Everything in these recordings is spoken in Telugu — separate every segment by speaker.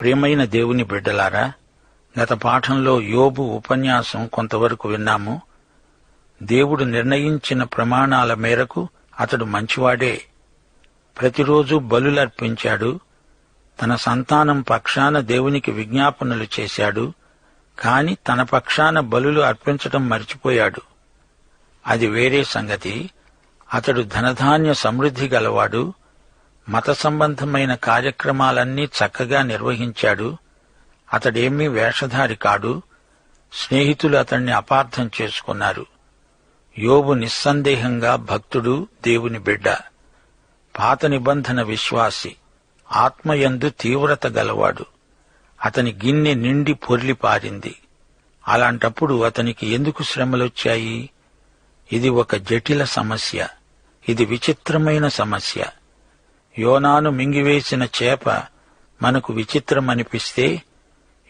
Speaker 1: ప్రియమైన దేవుని బిడ్డలారా, గత పాఠంలో యోబు ఉపన్యాసం కొంతవరకు విన్నాము. దేవుడు నిర్ణయించిన ప్రమాణాల మేరకు అతడు మంచివాడే. ప్రతిరోజు బలులర్పించాడు. తన సంతానం పక్షాన దేవునికి విజ్ఞాపనలు చేశాడు. కాని తన పక్షాన బలులు అర్పించటం మర్చిపోయాడు. అది వేరే సంగతి. అతడు ధనధాన్య సమృద్ధి గలవాడు. మత సంబంధమైన కార్యక్రమాలన్నీ చక్కగా నిర్వహించాడు. అతడేమీ వేషధారి కాడు. స్నేహితులు అతణ్ణి అపార్థం చేసుకున్నారు. యోబు నిస్సందేహంగా భక్తుడు, దేవుని బిడ్డ, పాత నిబంధన విశ్వాసి, ఆత్మయందు తీవ్రత గలవాడు. అతని గిన్నె నిండి పొర్లిపారింది. అలాంటప్పుడు అతనికి ఎందుకు శ్రమలొచ్చాయి? ఇది ఒక జటిల సమస్య. ఇది విచిత్రమైన సమస్య. యోనాను మింగివేసిన చేప మనకు విచిత్రమనిపిస్తే,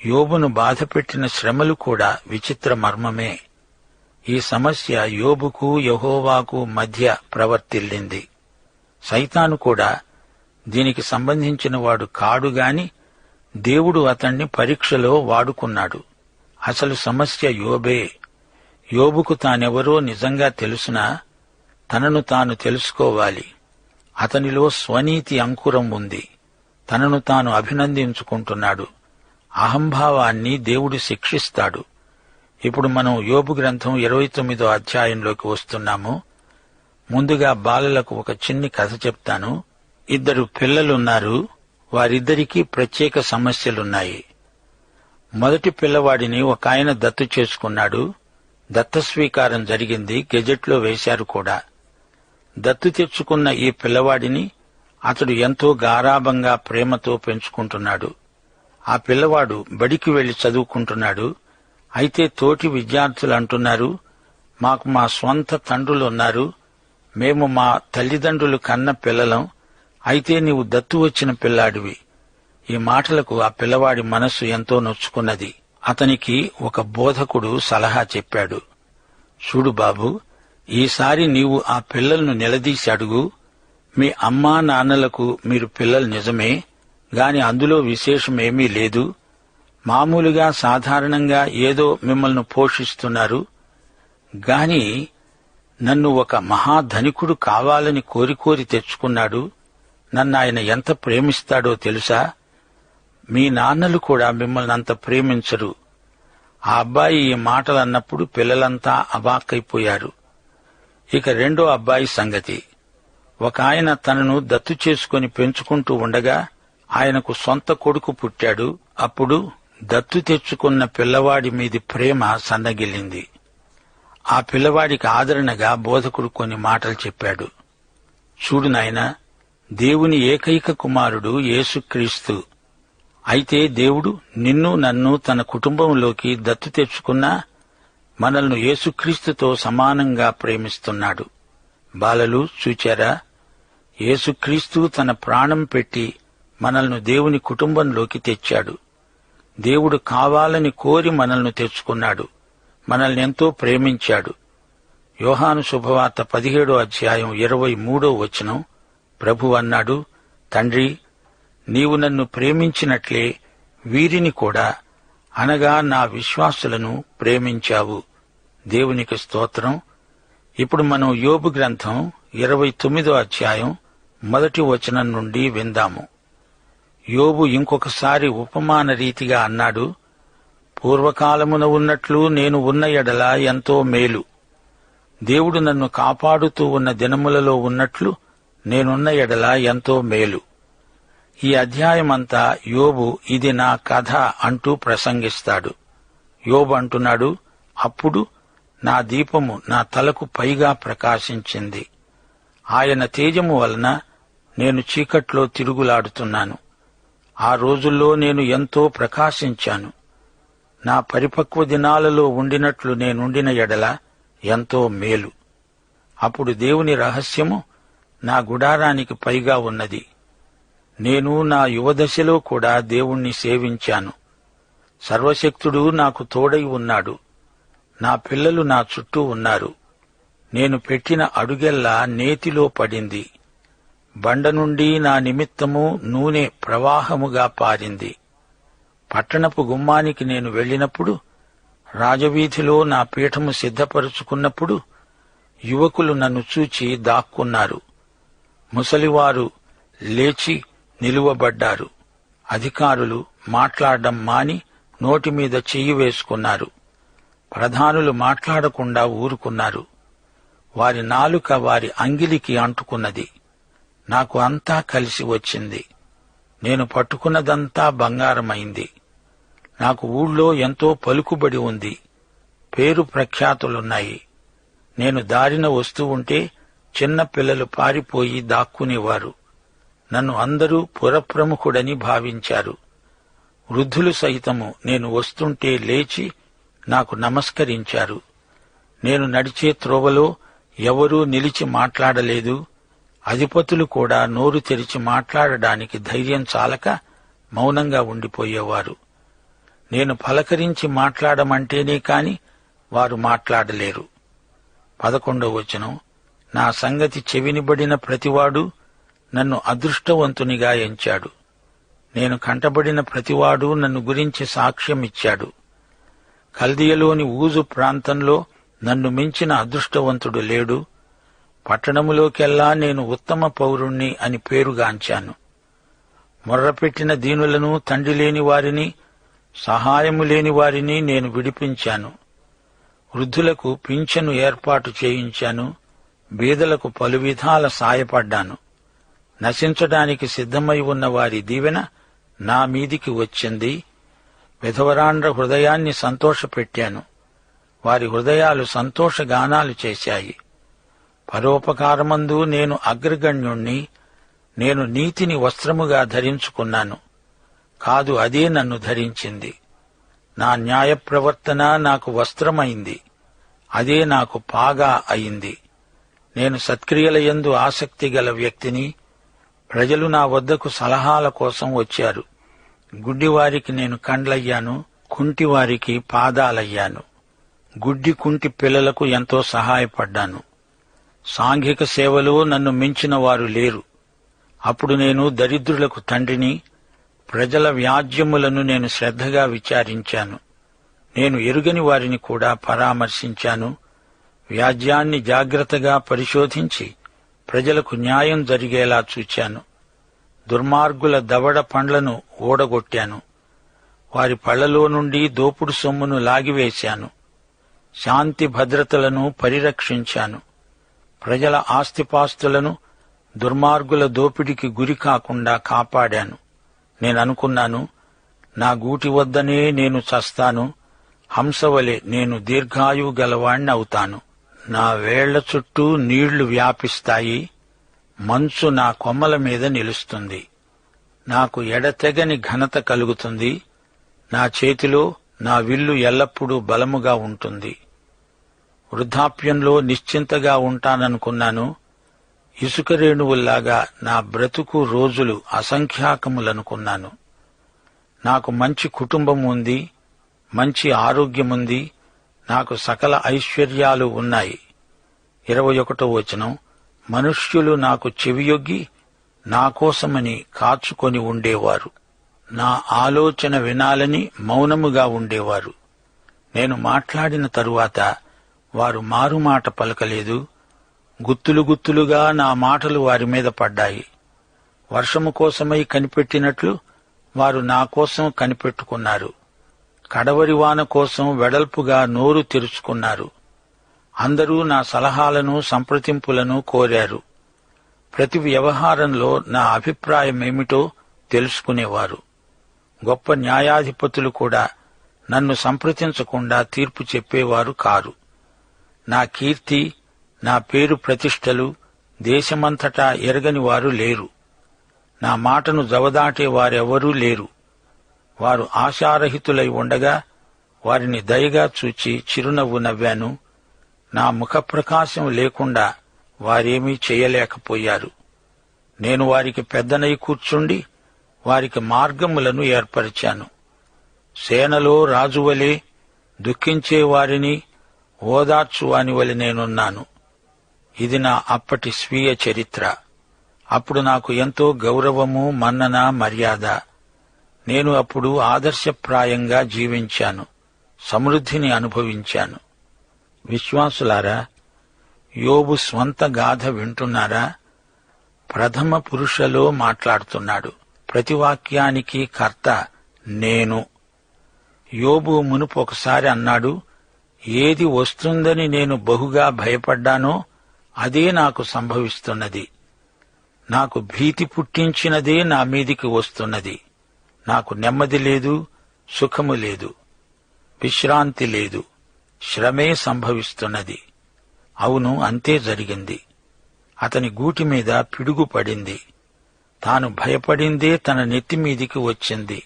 Speaker 1: యోబును బాధపెట్టిన శ్రమలు కూడా విచిత్ర మర్మమే. ఈ సమస్య యోబుకు యెహోవాకు మధ్య ప్రవర్తిల్లింది. సైతాను కూడా దీనికి సంబంధించిన వాడు కాడుగాని దేవుడు అతణ్ణి పరీక్షలో వాడుకున్నాడు. అసలు సమస్య యోబే. యోబుకు తానెవరో నిజంగా తెలుసునా? తనను తాను తెలుసుకోవాలి. అతనిలో స్వనీతి అంకురం ఉంది. తనను తాను అభినందించుకుంటున్నాడు. అహంభావాన్ని దేవుడు శిక్షిస్తాడు. ఇప్పుడు మనం యోబు గ్రంథం 29వ అధ్యాయంలోకి వస్తున్నాము. ముందుగా బాలలకు ఒక చిన్ని కథ చెప్తాను. 2 పిల్లలున్నారు. వారిద్దరికీ ప్రత్యేక సమస్యలున్నాయి. మొదటి పిల్లవాడిని ఒక ఆయన దత్తు చేసుకున్నాడు. దత్తస్వీకారం జరిగింది. గెజెట్లో వేశారు కూడా. దత్తు తెచ్చుకున్న ఈ పిల్లవాడిని అతడు ఎంతో గారాబంగా ప్రేమతో పెంచుకుంటున్నాడు. ఆ పిల్లవాడు బడికి వెళ్లి చదువుకుంటున్నాడు. అయితే తోటి విద్యార్థులు అంటున్నారు, మాకు మా స్వంత తండ్రులున్నారు. మేము మా తల్లిదండ్రులు కన్న పిల్లలం. అయితే నీవు దత్తు వచ్చిన పిల్లాడివి. ఈ మాటలకు ఆ పిల్లవాడి మనస్సు ఎంతో నొచ్చుకున్నది. అతనికి ఒక బోధకుడు సలహా చెప్పాడు. చూడు బాబు, ఈసారి నీవు ఆ పిల్లలను నిలదీసి అడుగు. మీ అమ్మా నాన్నలకు మీరు పిల్లలు నిజమే, గాని అందులో విశేషమేమీ లేదు. మామూలుగా సాధారణంగా ఏదో మిమ్మల్ని పోషిస్తున్నారు. గాని నన్ను ఒక మహాధనికుడు కావాలని కోరి తెచ్చుకున్నాడు. నన్నాయన ఎంత ప్రేమిస్తాడో తెలుసా? మీ నాన్నలు కూడా మిమ్మల్ని అంత ప్రేమించరు. ఆ అబ్బాయి ఈ మాటలన్నప్పుడు పిల్లలంతా అవాక్కైపోయారు. ఇక రెండో అబ్బాయి సంగతి. ఒక ఆయన తనను దత్తు చేసుకుని పెంచుకుంటూ ఉండగా ఆయనకు సొంత కొడుకు పుట్టాడు. అప్పుడు దత్తు తెచ్చుకున్న పిల్లవాడి మీది ప్రేమ సన్నగిల్లింది. ఆ పిల్లవాడికి ఆదరణగా బోధకుడు కొన్ని మాటలు చెప్పాడు. చూడు నాయనా, దేవుని ఏకైక కుమారుడు యేసుక్రీస్తు. అయితే దేవుడు నిన్ను నన్ను తన కుటుంబంలోకి దత్తు తెచ్చుకున్నా మనల్ని యేసుక్రీస్తుతో సమానంగా ప్రేమిస్తున్నాడు. బాలలు చూచారా? యేసుక్రీస్తు తన ప్రాణం పెట్టి మనల్ని దేవుని కుటుంబంలోకి తెచ్చాడు. దేవుడు కావాలని కోరి మనల్ని తెచ్చుకున్నాడు. మనల్ని ఎంతో ప్రేమించాడు. యోహాను శుభవార్త 17వ అధ్యాయం 23వ వచనం ప్రభువు అన్నాడు, తండ్రి, నీవు నన్ను ప్రేమించినట్లే వీరిని కూడా, అనగా నా విశ్వాసులను ప్రేమించావు. దేవునికి స్తోత్రం. ఇప్పుడు మనం యోబు గ్రంథం 29వ అధ్యాయం 1వ వచనం నుండి విందాము. యోబు ఇంకొకసారి ఉపమాన రీతిగా అన్నాడు, పూర్వకాలమున ఉన్నట్లు నేను ఉన్న ఎడల ఎంతో మేలు. దేవుడు నన్ను కాపాడుతూ ఉన్న దినములలో ఉన్నట్లు నేనున్న ఎడల ఎంతో మేలు. ఈ అధ్యాయమంతా యోబు ఇది నా కథ అంటూ ప్రసంగిస్తాడు. యోబు అంటున్నాడు, అప్పుడు నా దీపము నా తలకు పైగా ప్రకాశించింది. ఆయన తేజము వలన నేను చీకట్లో తిరుగులాడుతున్నాను. ఆ రోజుల్లో నేను ఎంతో ప్రకాశించాను. నా పరిపక్వ దినాలలో ఉండినట్లు నేనుండిన ఎడల ఎంతో మేలు. అప్పుడు దేవుని రహస్యము నా గుడారానికి పైగా ఉన్నది. నేను నా యువదశలో కూడా దేవుణ్ణి సేవించాను. సర్వశక్తుడు నాకు తోడై ఉన్నాడు. నా పిల్లలు నా చుట్టూ ఉన్నారు. నేను పెట్టిన అడుగెల్లా నేతిలో పడింది. బండ నుండి నా నిమిత్తము నూనె ప్రవాహముగా పారింది. పట్టణపు గుమ్మానికి నేను వెళ్ళినప్పుడు, రాజవీధిలో నా పీఠము సిద్ధపరుచుకున్నప్పుడు యువకులు నన్ను చూచి దాక్కున్నారు. ముసలివారు లేచి నిలువబడ్డారు. అధికారులు మాట్లాడడం మాని నోటిమీద చెయ్యి వేసుకున్నారు. ప్రధానులు మాట్లాడకుండా ఊరుకున్నారు. వారి నాలుక వారి అంగిలికి అంటుకున్నది. నాకు అంతా కలిసి వచ్చింది. నేను పట్టుకున్నదంతా బంగారమైంది. నాకు ఊళ్ళో ఎంతో పలుకుబడి ఉంది. పేరు ప్రఖ్యాతులున్నాయి. నేను దారిన వస్తూ ఉంటే చిన్న పిల్లలు పారిపోయి దాక్కునేవారు. నన్ను అందరూ పురప్రముఖుడని భావించారు. వృద్ధులు సైతము నేను వస్తుంటే లేచి నాకు నమస్కరించారు. నేను నడిచే త్రోవలో ఎవరూ నిలిచి మాట్లాడలేదు. అధిపతులు కూడా నోరు తెరిచి మాట్లాడడానికి ధైర్యం చాలక మౌనంగా ఉండిపోయేవారు. నేను పలకరించి మాట్లాడమంటేనే కాని వారు మాట్లాడలేరు. 11వ వచనం, నా సంగతి చెవినిబడిన ప్రతివాడు నన్ను అదృష్టవంతునిగా ఎంచాడు. నేను కంటబడిన ప్రతివాడు నన్ను గురించి సాక్ష్యమిచ్చాడు. కల్దీయలోని ఊజు ప్రాంతంలో నన్ను మించిన అదృష్టవంతుడు లేడు. పట్టణములోకెల్లా నేను ఉత్తమ పౌరుణ్ణి అని పేరుగాంచాను. మొర్రపెట్టిన దీనులను, తండ్రి లేని వారిని, సహాయము లేని వారిని నేను విడిపించాను. వృద్ధులకు పింఛను ఏర్పాటు చేయించాను. బీదలకు పలు విధాల సాయపడ్డాను. నశించడానికి సిద్ధమై ఉన్న వారి దీవెన నా మీదికి వచ్చింది. విధవరాండ్ర హృదయాన్ని సంతోషపెట్టాను. వారి హృదయాలు సంతోషగానాలు చేశాయి. పరోపకారమందు నేను అగ్రగణ్యుణ్ణి. నేను నీతిని వస్త్రముగా ధరించుకున్నాను. కాదు, అదే నన్ను ధరించింది. నా న్యాయ ప్రవర్తన నాకు వస్త్రమైంది. అదే నాకు పాగా అయింది. నేను సత్క్రియలయందు ఆసక్తి గల వ్యక్తిని. ప్రజలు నా వద్దకు సలహాల కోసం వచ్చారు. గుడ్డివారికి నేను కండ్లయ్యాను, కుంటివారికి పాదాలయ్యాను. గుడ్డి కుంటి పిల్లలకు ఎంతో సహాయపడ్డాను. సాంఘిక సేవలో నన్ను మించిన వారు లేరు. అప్పుడు నేను దరిద్రులకు తండ్రిని. ప్రజల వ్యాజ్యములను నేను శ్రద్ధగా విచారించాను. నేను ఎరుగని వారిని కూడా పరామర్శించాను. వ్యాజ్యాన్ని జాగ్రత్తగా పరిశోధించి ప్రజలకు న్యాయం జరిగేలా చూచాను. దుర్మార్గుల దవడ పండ్లను ఓడగొట్టాను. వారి పళ్లలో నుండి దోపుడు సొమ్మును లాగివేశాను. శాంతి భద్రతలను పరిరక్షించాను. ప్రజల ఆస్తిపాస్తులను దుర్మార్గుల దోపిడికి గురి కాకుండా కాపాడాను. నేననుకున్నాను, నా గూటి వద్దనే నేను చస్తాను. హంసవలె నేను దీర్ఘాయువు గలవాణ్ణి అవుతాను. నా వేళ్ల చుట్టూ నీళ్లు వ్యాపిస్తాయి. మంచు నా కొమ్మల మీద నిలుస్తుంది. నాకు ఎడతెగని ఘనత కలుగుతుంది. నా చేతిలో నా విల్లు ఎల్లప్పుడూ బలముగా ఉంటుంది. వృద్ధాప్యంలో నిశ్చింతగా ఉంటాననుకున్నాను. ఇసుక రేణువుల్లాగా నా బ్రతుకు రోజులు అసంఖ్యాకములనుకున్నాను. నాకు మంచి కుటుంబం ఉంది, మంచి ఆరోగ్యముంది, నాకు సకల ఐశ్వర్యాలు ఉన్నాయి. 21వ వచనం, మనుష్యులు నాకు చెవియొగ్గి నా కోసమని కాచుకొని ఉండేవారు. నా ఆలోచన వినాలని మౌనముగా ఉండేవారు. నేను మాట్లాడిన తరువాత వారు మారుమాట పలకలేదు. గుత్తులు గుత్తులుగా నా మాటలు వారి మీద పడ్డాయి. వర్షము కోసమై కనిపెట్టినట్లు వారు నా కోసం కనిపెట్టుకున్నారు. కడవరి వాన కోసం వెడల్పుగా నోరు తెరుచుకున్నారు. అందరూ నా సలహాలను, సంప్రదింపులను కోరారు. ప్రతి వ్యవహారంలో నా అభిప్రాయమేమిటో తెలుసుకునేవారు. గొప్ప న్యాయాధిపతులు కూడా నన్ను సంప్రదించకుండా తీర్పు చెప్పేవారు కారు. నా కీర్తి, నా పేరు ప్రతిష్టలు దేశమంతటా ఎరగని వారు లేరు. నా మాటను జవదాటే వారెవరూ లేరు. వారు ఆశారహితులై ఉండగా వారిని దయగా చూచి చిరునవ్వు నవ్వాను. నా ముఖప్రకాశం లేకుండా వారేమీ చేయలేకపోయారు. నేను వారికి పెద్దనై కూర్చుండి వారికి మార్గములను ఏర్పరిచాను. సేనలో రాజువలే దుఃఖించే వారిని ఓదార్చువాని వలె నేనున్నాను. ఇది నా అప్పటి స్వీయ చరిత్ర. అప్పుడు నాకు ఎంతో గౌరవము, మన్నన, మర్యాద. నేను అప్పుడు ఆదర్శప్రాయంగా జీవించాను, సమృద్ధిని అనుభవించాను. విశ్వాసులారా, యోబు స్వంత గాథ వింటున్నారా? ప్రథమ పురుషలో మాట్లాడుతున్నాడు. ప్రతి వాక్యానికి కర్త నేను. యోబు మునుపు ఒకసారి అన్నాడు, ఏది వస్తుందని నేను బహుగా భయపడ్డానో అదే నాకు సంభవిస్తున్నది. నాకు భీతి పుట్టించినదే నా మీదికి వస్తున్నది. నాకు నెమ్మది లేదు, సుఖము లేదు, విశ్రాంతి లేదు, శ్రమే సంభవిస్తున్నది. అవును, అంతే జరిగింది. అతని గూటి మీద పిడుగు పడింది. తాను భయపడిందే తన నెత్తిమీదికి వచ్చింది.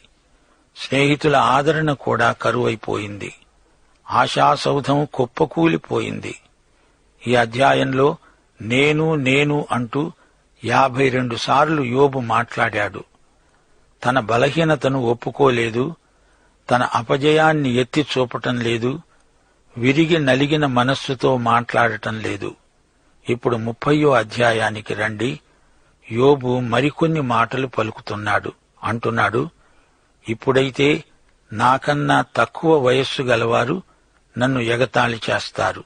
Speaker 1: స్నేహితుల ఆదరణ కూడా కరువైపోయింది. ఆశాసౌధం కుప్పకూలిపోయింది. ఈ అధ్యాయంలో నేను నేను అంటూ 52 సార్లు యోబు మాట్లాడాడు. తన బలహీనతను ఒప్పుకోలేదు, తన అపజయాన్ని ఎత్తి చూపటం లేదు, విరిగి నలిగిన మనస్సుతో మాట్లాడటం లేదు. ఇప్పుడు 30వ అధ్యాయానికి రండి. యోబు మరికొన్ని మాటలు పలుకుతున్నాడు. అంటున్నాడు, ఇప్పుడైతే నాకన్నా తక్కువ వయస్సు గలవారు నన్ను ఎగతాళి చేస్తారు.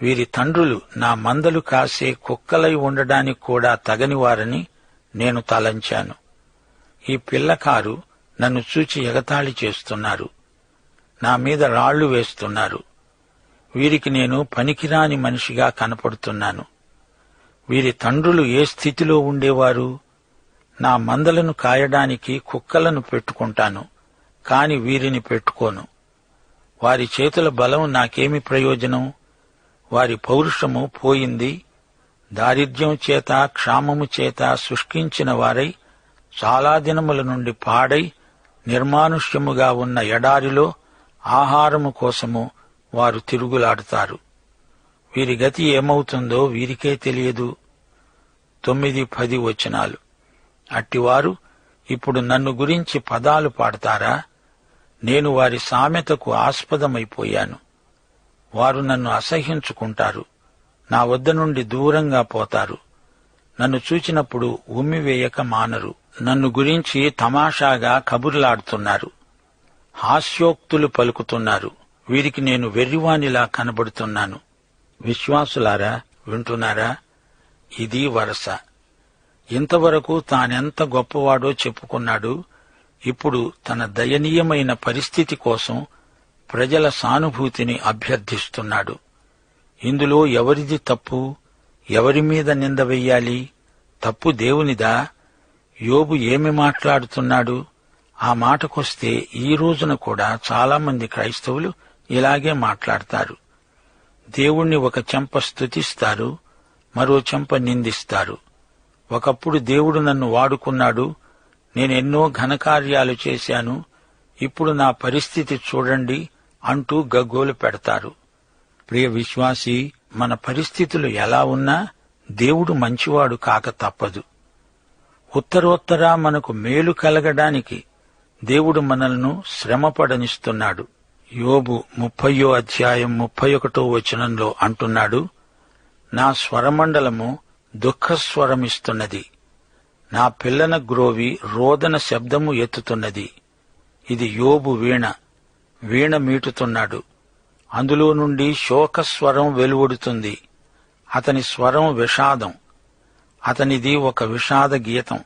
Speaker 1: వీరి తండ్రులు నా మందలు కాసే కుక్కలై ఉండడానికి కూడా తగనివారని నేను తలంచాను. ఈ పిల్లకారు నన్ను చూచి ఎగతాళి చేస్తున్నారు, నా మీద రాళ్లు వేస్తున్నారు. వీరికి నేను పనికిరాని మనిషిగా కనపడుతున్నాను. వీరి తండ్రులు ఏ స్థితిలో ఉండేవారు? నా మందలను కాయడానికి కుక్కలను పెట్టుకుంటాను, కాని వీరిని పెట్టుకోను. వారి చేతుల బలం నాకేమి ప్రయోజనం? వారి పౌరుషము పోయింది. దారిద్ర్యం చేత, క్షామము చేత శుష్కించిన వారై చాలా దినముల నుండి పాడై నిర్మానుష్యముగా ఉన్న ఎడారిలో ఆహారము కోసము వారు తిరుగులాడుతారు. వీరి గతి ఏమవుతుందో వీరికే తెలియదు. 9-10 వచనాలు. అట్టివారు ఇప్పుడు నన్ను గురించి పదాలు పాడతారా? నేను వారి సామెతకు ఆస్పదమైపోయాను. వారు నన్ను అసహ్యించుకుంటారు, నా వద్ద నుండి దూరంగా పోతారు. నన్ను చూచినప్పుడు ఉమ్మివేయక మానరు. నన్ను గురించి తమాషాగా కబుర్లాడుతున్నారు, హాస్యోక్తులు పలుకుతున్నారు. వీరికి నేను వెర్రివానిలా కనబడుతున్నాను. విశ్వాసులారా, వింటున్నారా? ఇది వరస. ఇంతవరకు తానెంత గొప్పవాడో చెప్పుకున్నాడు. ఇప్పుడు తన దయనీయమైన పరిస్థితి కోసం ప్రజల సానుభూతిని అభ్యర్థిస్తున్నాడు. ఇందులో ఎవరిది తప్పు? ఎవరి మీద నింద వెయ్యాలి? తప్పు దేవునిదా? యోబు ఏమి మాట్లాడుతున్నాడు? ఆ మాటకొస్తే ఈ రోజున కూడా చాలామంది క్రైస్తవులు ఇలాగే మాట్లాడతారు. దేవుణ్ణి ఒక చెంప స్తుతిస్తారు, మరో చెంప నిందిస్తారు. ఒకప్పుడు దేవుడు నన్ను వాడుకున్నాడు, నేనెన్నో ఘనకార్యాలు చేశాను, ఇప్పుడు నా పరిస్థితి చూడండి అంటూ గగ్గోలు పెడతారు. ప్రియ విశ్వాసీ, మన పరిస్థితులు ఎలా ఉన్నా దేవుడు మంచివాడు కాక తప్పదు. ఉత్తరోత్తరా మనకు మేలు కలగడానికి దేవుడు మనల్ని శ్రమపడనిస్తున్నాడు. యోబు 30వ అధ్యాయం 31వ వచనంలో అంటున్నాడు, నా స్వరమండలము దుఃఖస్వరమిస్తున్నది, నా పిల్లన గ్రోవి రోదన శబ్దము ఎత్తుతున్నది. ఇది యోబు వీణ మీటుతున్నాడు. అందులో నుండి శోకస్వరం వెలువడుతుంది. అతని స్వరం విషాదం. అతనిది ఒక విషాద గీతం.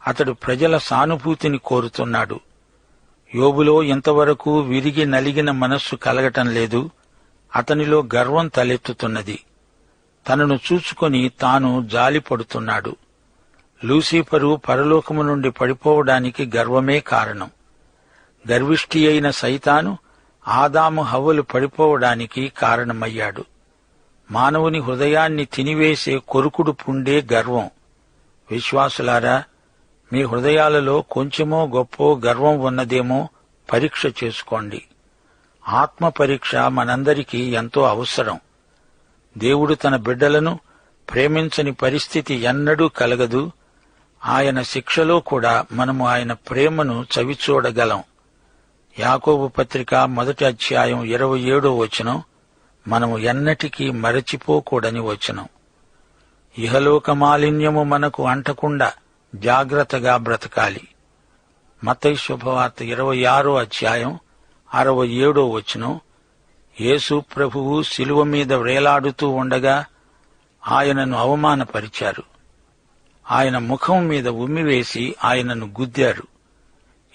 Speaker 1: అతడు ప్రజల సానుభూతిని కోరుతున్నాడు. యోబులో ఇంతవరకు విరిగి నలిగిన మనస్సు కలగటం లేదు. అతనిలో గర్వం తలెత్తుతున్నది. తనను చూచుకొని తాను జాలిపడుతున్నాడు. లూసిఫరు పరలోకము నుండి పడిపోవడానికి గర్వమే కారణం. గర్విష్ఠి అయిన సైతాను ఆదాము హవ్వలు పడిపోవడానికి కారణమయ్యాడు. మానవుని హృదయాన్ని తినివేసే కొరుకుడు పుండే గర్వం. విశ్వాసులారా, మీ హృదయాలలో కొంచెమో గొప్పో గర్వం ఉన్నదేమో పరీక్ష చేసుకోండి. ఆత్మ పరీక్ష మనందరికీ ఎంతో అవసరం. దేవుడు తన బిడ్డలను ప్రేమించని పరిస్థితి ఎన్నడూ కలగదు. ఆయన శిక్షలో కూడా మనము ఆయన ప్రేమను చవిచూడగలం. యాకోబు పత్రిక 1వ అధ్యాయం 27వ వచనం మనము ఎన్నటికీ మరచిపోకూడని వచనం. ఇహలోక మాలిన్యము మనకు అంటకుండా జాగ్రత్తగా బ్రతకాలి. మత్తయి శుభవార్త 26వ అధ్యాయం 67వ వచనం. యేసు ప్రభువు శిలువ మీద వ్రేలాడుతూ ఉండగా ఆయనను అవమానపరిచారు. ఆయన ముఖం మీద ఉమ్మివేసి ఆయనను గుద్దారు.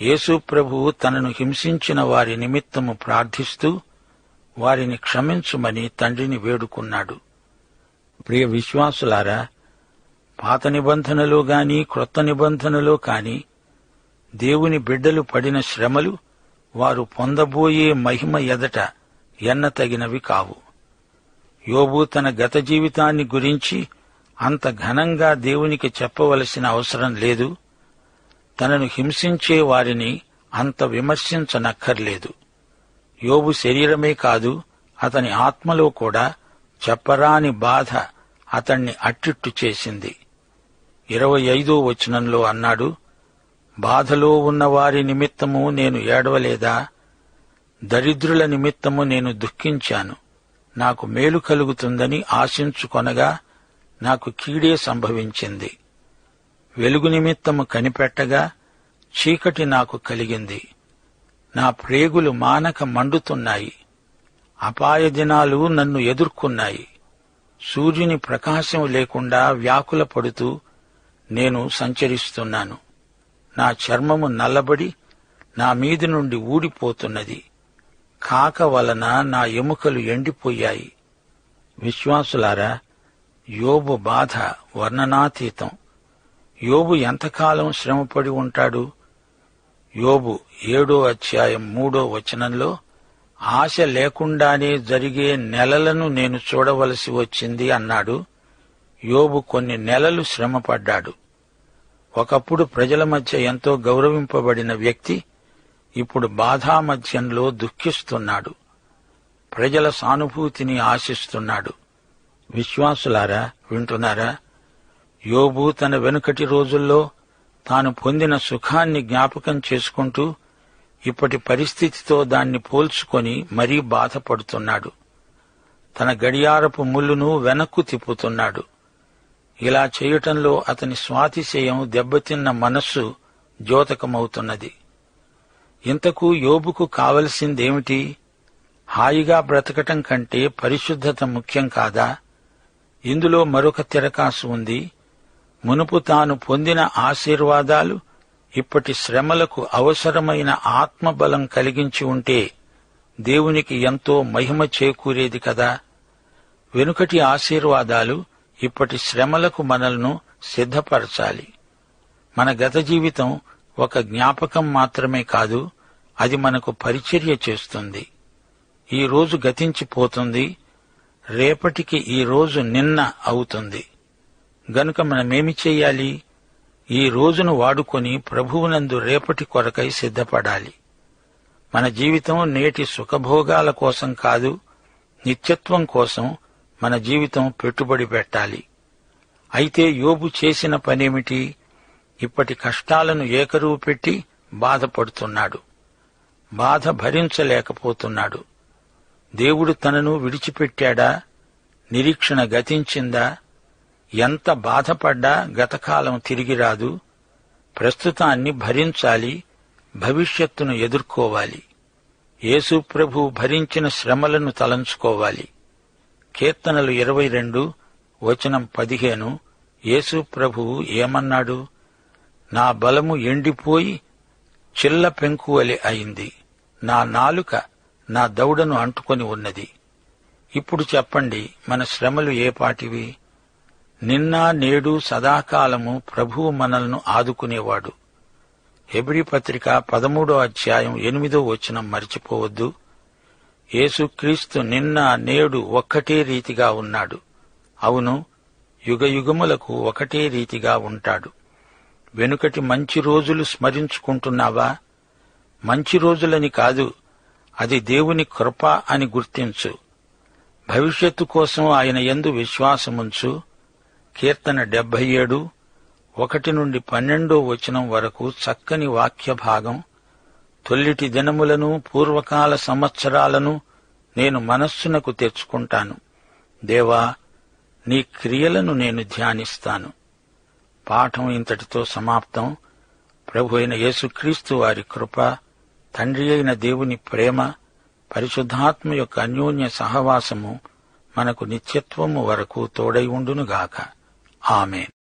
Speaker 1: యేసు ప్రభువు తనను హింసించిన వారి నిమిత్తము ప్రార్థిస్తూ వారిని క్షమించుమని తండ్రిని వేడుకున్నాడు. ప్రియ విశ్వాసులారా, పాత నిబంధనలో గాని క్రొత్త నిబంధనలో కాని దేవుని బిడ్డలు పడిన శ్రమలు వారు పొందబోయే మహిమ ఎదట ఎన్నతగినవి కావు. యోబు తన గత జీవితాన్ని గురించి అంత ఘనంగా దేవునికి చెప్పవలసిన అవసరం లేదు. తనను హింసించే వారిని అంత విమర్శించనక్కర్లేదు. యోబు శరీరమే కాదు, అతని ఆత్మలో కూడా చెప్పరాని బాధ అతణ్ణి అట్టిట్టు చేసింది. 25వ వచనంలో అన్నాడు, బాధలో ఉన్న వారి నిమిత్తము నేను ఏడవలేదా? దరిద్రుల నిమిత్తము నేను దుఃఖించాను. నాకు మేలు కలుగుతుందని ఆశించుకొనగా నాకు కీడే సంభవించింది. వెలుగు నిమిత్తము కనిపెట్టగా చీకటి నాకు కలిగింది. నా ప్రేగులు మానక మండుతున్నాయి. అపాయ దినాలు నన్ను ఎదుర్కొన్నాయి. సూర్యుని ప్రకాశం లేకుండా వ్యాకుల పడుతూ నేను సంచరిస్తున్నాను. నా చర్మము నల్లబడి నా మీది నుండి ఊడిపోతున్నది. కాక వలన నా ఎముకలు ఎండిపోయాయి. విశ్వాసులారా, యోబు బాధ వర్ణనాతీతం. యోబు ఎంతకాలం శ్రమపడి ఉంటాడు? యోబు 7వ అధ్యాయం 3వ వచనంలో, ఆశ లేకుండానే జరిగే నెలలను నేను చూడవలసి వచ్చింది అన్నాడు. యోబు కొన్ని నెలలు శ్రమపడ్డాడు. ఒకప్పుడు ప్రజల మధ్య ఎంతో గౌరవింపబడిన వ్యక్తి ఇప్పుడు బాధామధ్యంలో దుఃఖిస్తున్నాడు. ప్రజల సానుభూతిని ఆశిస్తున్నాడు. విశ్వాసులారా, వింటున్నారా? యోబు తన వెనుకటి రోజుల్లో తాను పొందిన సుఖాన్ని జ్ఞాపకం చేసుకుంటూ ఇప్పటి పరిస్థితితో దాన్ని పోల్చుకొని మరీ బాధపడుతున్నాడు. తన గడియారపు ముళ్ళును వెనక్కు తిప్పుతున్నాడు. ఇలా చేయటంలో అతని స్వాతిశయం దెబ్బతిన్న మనస్సు ద్యోతకమవుతున్నది. ఇంతకు యోబుకు కావలసిందేమిటి? హాయిగా బ్రతకటం కంటే పరిశుద్ధత ముఖ్యం కాదా? ఇందులో మరొక తిరకాసు ఉంది. మునుపు తాను పొందిన ఆశీర్వాదాలు ఇప్పటి శ్రమలకు అవసరమైన ఆత్మబలం కలిగించి ఉంటే దేవునికి ఎంతో మహిమ చేకూరేది కదా. వెనుకటి ఆశీర్వాదాలు ఇప్పటి శ్రమలకు మనల్ని సిద్ధపరచాలి. మన గత జీవితం ఒక జ్ఞాపకం మాత్రమే కాదు, అది మనకు పరిచర్య చేస్తుంది. ఈ రోజు గతించిపోతుంది, రేపటికి ఈ రోజు నిన్న అవుతుంది. గనుక మనమేమి చెయ్యాలి? ఈ రోజును వాడుకొని ప్రభువునందు రేపటి కొరకై సిద్ధపడాలి. మన జీవితం నేటి సుఖభోగాల కోసం కాదు, నిత్యత్వం కోసం మన జీవితం పెట్టుబడి పెట్టాలి. అయితే యోబు చేసిన పనేమిటి? ఇప్పటి కష్టాలను ఏకరువు పెట్టి బాధపడుతున్నాడు. బాధ భరించలేకపోతున్నాడు. దేవుడు తనను విడిచిపెట్టాడా? నిరీక్షణ గతించిందా? ఎంత బాధపడ్డా గతకాలం తిరిగి రాదు. ప్రస్తుతాన్ని భరించాలి, భవిష్యత్తును ఎదుర్కోవాలి. యేసు ప్రభు భరించిన శ్రమలను తలంచుకోవాలి. కీర్తనలు 22 వచనం 15 యేసు ప్రభువు ఏమన్నాడు? నా బలము ఎండిపోయి చిల్ల పెంకువలె అయింది. నా నాలుక నా దవడను అంటుకొని ఉన్నది. ఇప్పుడు చెప్పండి, మన శ్రమలు ఏపాటివి? నిన్న నేడు సదాకాలము ప్రభువు మనల్ని ఆదుకునేవాడు. హెబ్రీ పత్రిక 13వ అధ్యాయం 8వ వచనం మరిచిపోవద్దు. యేసుక్రీస్తు నిన్న నేడు ఒక్కటే రీతిగా ఉన్నాడు. అవును, యుగయుగములకు ఒకటే రీతిగా ఉంటాడు. వెనుకటి మంచి రోజులు స్మరించుకుంటున్నావా? మంచి రోజులని కాదు, అది దేవుని కృప అని గుర్తించు. భవిష్యత్తు కోసం ఆయన యందు విశ్వాసముంచు. కీర్తన 77 1-12 వచనం వరకు చక్కని వాక్య భాగం. తొల్లిటి దినములను పూర్వకాల సంవత్సరాలను నేను మనస్సునకు తెచ్చుకుంటాను. దేవా, నీ క్రియలను నేను ధ్యానిస్తాను. పాఠం ఇంతటితో సమాప్తం. ప్రభు అయిన యేసుక్రీస్తు వారి కృప, తండ్రి అయిన దేవుని ప్రేమ, పరిశుద్ధాత్మ యొక్క అన్యోన్య సహవాసము మనకు నిత్యత్వము వరకు తోడై ఉండునుగాక. ఆమేన్.